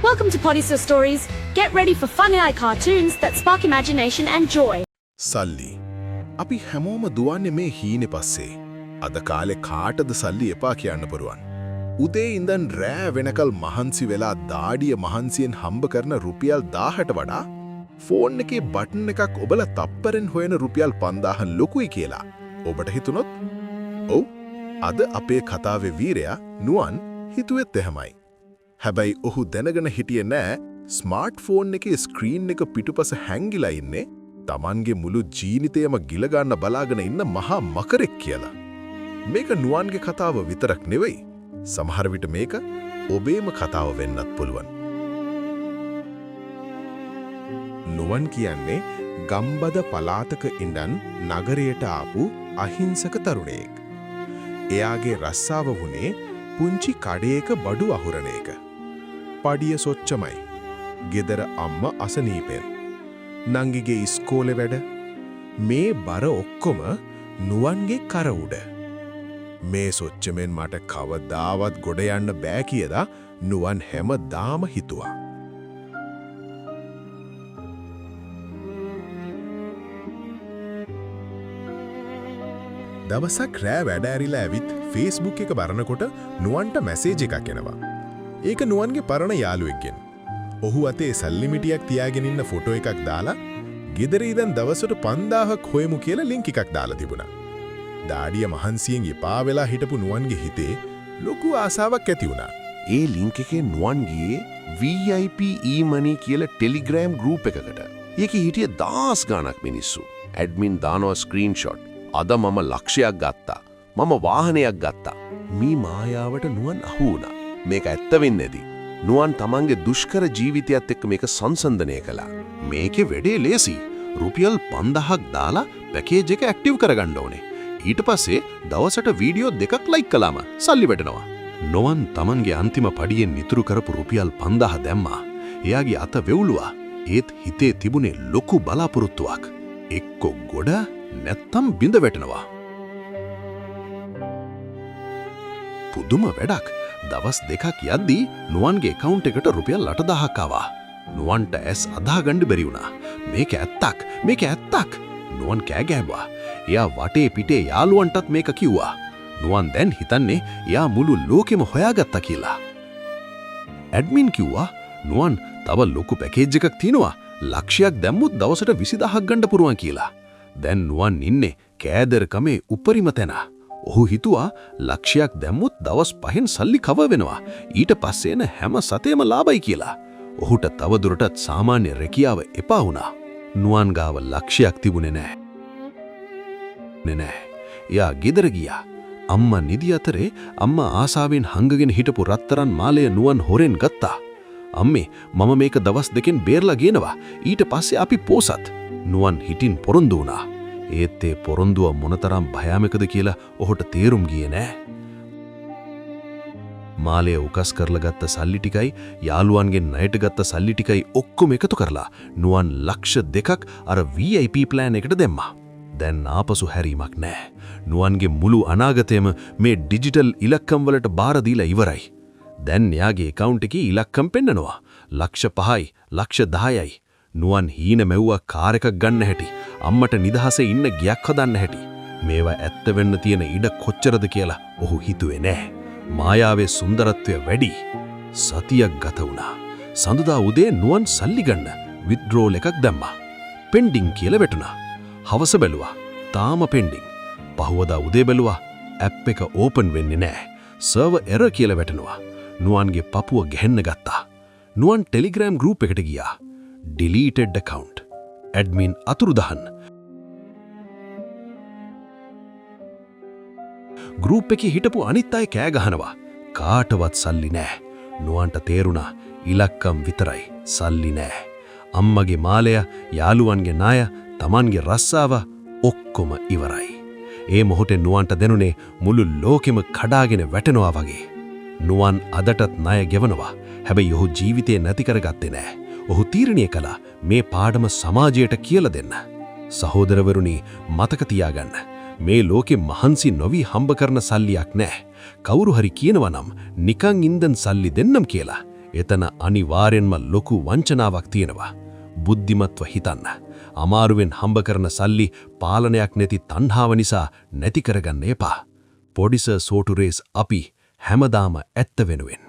Welcome to Poddyster Stories. Get ready for funny eye cartoons that spark imagination and joy. සල්ලි. අපි හැමෝම දුවන්නේ මේ හීනේ පස්සේ. අද කාලේ කාටද සල්ලි එපා කියන්න පුරුවන්. උදේ ඉඳන් රෑ වෙනකල් මහන්සි වෙලා දාඩිය මහන්සියෙන් හම්බ කරන රුපියල් 1000ට වඩා ෆෝන් එකේ බටන් එකක් ඔබලා තප්පරෙන් හොයන රුපියල් 5000 ලොකුයි කියලා. ඔබට හිතුනොත්? ඔව්. අද අපේ කතාවේ වීරයා නුවන් හිතුවෙත් එහෙමයි. හැබැයි ඔහු දැනගෙන හිටියේ නෑ ස්මාර්ට්ෆෝන් එකේ ස්ක්‍රීන් එක පිටුපස හැංගිලා ඉන්නේ Tamanගේ මුළු ජීවිතයම ගිල ගන්න බලාගෙන ඉන්න මහා මකරෙක් කියලා. මේක නුවන්ගේ කතාව විතරක් නෙවෙයි. සමහර විට මේක ඔබේම කතාව වෙන්නත් පුළුවන්. නුවන් කියන්නේ ගම්බද පළාතක ඉඳන් නගරයට ආපු අහිංසක තරුණයෙක්. එයාගේ රස්සාව වුණේ පුංචි කඩේක බඩු අහුරන එක. පඩිය සොච්චමයි. ගෙදර අම්මා අසනීපෙන්. නංගිගේ ඉස්කෝලේ වැඩ. මේ බර ඔක්කොම නුවන්ගේ කර උඩ. මේ සොච්චමෙන් මට කවදාවත් ගොඩ යන්න බෑ කියලා නුවන් හැමදාම හිතුවා. දවසක් රෑ වැඩ ඇරිලා ඇවිත් Facebook එක බලනකොට නුවන්ට මැසේජ් එකක් එනවා. ඒක නුවන්ගේ පරණ යාළුවෙක්ගෙන්. ඔහු අතේ සල්ලි මිටියක් තියාගෙන ඉන්න ෆොටෝ එකක් දාලා ගෙදර ඉඳන් දවසට 5000ක් හොයමු කියලා ලින්ක් එකක් දාලා තිබුණා. දාඩිය මහන්සියෙන් එපා වෙලා හිටපු නුවන්ගේ හිතේ ලොකු ආසාවක් ඇති වුණා. ඒ ලින්ක් එකේ නුවන් ගියේ VIP e-money කියලා ටෙලිග්‍රෑම් ගෲප් එකකට. ඒකේ හිටියේ 10 ගණක් මිනිස්සු. ඇඩ්මින් දානවා ස්ක්‍රීන්ෂොට්. අද මම ලක්ෂයක් ගත්තා. මම වාහනයක් ගත්තා. මේ මායාවට නුවන් අහු වුණා. මේක ඇත්ත වෙන්නේ නැති. නුවන් තමන්ගේ දුෂ්කර ජීවිතයත් එක්ක මේක සංසන්දනය කළා. මේකේ වැඩේ ලේසි. රුපියල් 5000ක් දාලා පැකේජ් එක ඇක්ටිව් කරගන්න ඕනේ. ඊට පස්සේ දවසට වීඩියෝ 2ක් ලයික් කළාම සල්ලි වැටෙනවා. නුවන් තමන්ගේ අන්තිම පඩියෙන් ඉතුරු කරපු රුපියල් 5000 දැම්මා. එයාගේ අත වෙවුලුවා. ඒත් හිතේ තිබුණේ ලොකු බලාපොරොත්තුවක්. එක්ක ගොඩ නැත්තම් බිඳ වැටෙනවා. පුදුම වැඩක්. දවස් 2ක් යද්දී නුවන්ගේ account එකට රුපියල් 8000ක් ආවා. නුවන්ට ඇස් අදාගන්න බැරි වුණා. මේක ඇත්තක්. මේක ඇත්තක්. නුවන් කෑ ගැහුවා. එයා වටේ පිටේ යාළුවන්ටත් මේක කිව්වා. නුවන් දැන් හිතන්නේ එයා මුළු ලෝකෙම හොයාගත්තා කියලා. ඇඩ්මින් කිව්වා නුවන් තව ලොකු පැකේජ් එකක් තියෙනවා. ලක්ෂයක් දැම්මුත් දවසට 20000ක් ගන්න පුරුවන් කියලා. දැන් නුවන් ඉන්නේ කෑදරකමේ උපරිම තැන. ඔහු හිතුවා ලක්ෂයක් දැම්මුත් දවස් 5න් සල්ලි කව වෙනවා. ඊට පස්සේ එන හැම සතේම ලාභයි කියලා. ඔහුට තවදුරටත් සාමාන්‍ය රැකියාව එපා වුණා. නුවන් ගාව ලක්ෂයක් තිබුණේ නැහැ. එයා ගෙදර ගියා. අම්මා නිදි අතරේ අම්මා ආසාවෙන් හංගගෙන හිටපු රත්තරන් මාලය නුවන් හොරෙන් ගත්තා. අම්මේ මම මේක දවස් 2කින් බේරලා ගේනවා. ඊට පස්සේ අපි පෝසත්. නුවන් හිටින් පොරොන්දු වුණා. ඒත් ඒ පොරොන්දුව මොනතරම් භයානකද කියලා ඔහුට තේරුම් ගියේ නෑ. මාලය උකස් කරලා ගත්ත සල්ලි ටිකයි යාළුවන්ගෙන් ණයට ගත්ත සල්ලි ටිකයි ඔක්කොම එකතු කරලා නුවන් ලක්ෂ 2ක් අර VIP ප්ලෑන් එකට දැම්මා. දැන් ආපසු හැරීමක් නෑ. නුවන්ගේ මුළු අනාගතයම මේ ඩිජිටල් ඉලක්කම් වලට බාර දීලා ඉවරයි. දැන් එයාගේ account එකේ ඉලක්කම් පෙන්නනවා. ලක්ෂ 5යි, ලක්ෂ 10යි. නුවන් හීන මැව්වා කාර් එකක් ගන්න හැටි. අම්මට නිදහසේ ඉන්න ගයක් හදන්න හැටි. මේවා ඇත්ත වෙන්න තියෙන ඉඩ කොච්චරද කියලා ඔහු හිතුවේ නෑ. මායාවේ සුන්දරත්වය වැඩි. සතියක් ගත වුණා. සඳුදා උදේ නුවන් සල්ලි ගන්න විත්ඩ්‍රෝල් එකක් දැම්මා. පෙන්ඩිං කියලා වැටුණා. හවස බැලුවා. තාම පෙන්ඩිං. පහුවදා උදේ බැලුවා. ඇප් එක ඕපන් වෙන්නේ නෑ. සර්වර් එරර් කියලා වැටෙනවා. නුවන්ගේ පපුව ගැහෙන්න ගත්තා. නුවන් ටෙලිග්‍රෑම් ගෲප් එකට ගියා. deleted account. ඇඩ්මින් අතුරුදහන්. ගෲප් එකේ හිටපු අනිත් අය කෑ ගහනවා. කාටවත් සල්ලි නෑ. නුවන්ට තේරුණා ඉලක්කම් විතරයි සල්ලි නෑ. අම්මගේ මාලය, යාළුවන්ගේ ණය, Tamanගේ රස්සාව ඔක්කොම ඉවරයි. ඒ මොහොතේ නුවන්ට දැනුනේ මුළු ලෝකෙම කඩාගෙන වැටෙනවා වගේ. නුවන් අදටත් ණය ගෙවනවා. හැබැයි ඔහු ජීවිතේ නැති කරගත්තේ නෑ. ඔහු තීරණය කළා මේ පාඩම සමාජයට කියලා දෙන්න. සහෝදරවරුනි මතක තියාගන්න. මේ ලෝකෙ මහන්සි නොවි හම්බ කරන සල්ලියක් නෑ. කවුරු හරි කියනවා නම් නිකන් ඉන්දන් සල්ලි දෙන්නම් කියලා. එතන අනිවාර්යෙන්ම ලොකු වංචනාවක් තියෙනවා. බුද්ධිමත්ව හිතන්න. අමාරුවෙන් හම්බ කරන සල්ලි පාලනයක් නැති තණ්හාව නිසා නැති කරගන්න එපා. පොඩිස සෝටුරේස් අපි හැමදාම ඇත්ත වෙනුවෙන්.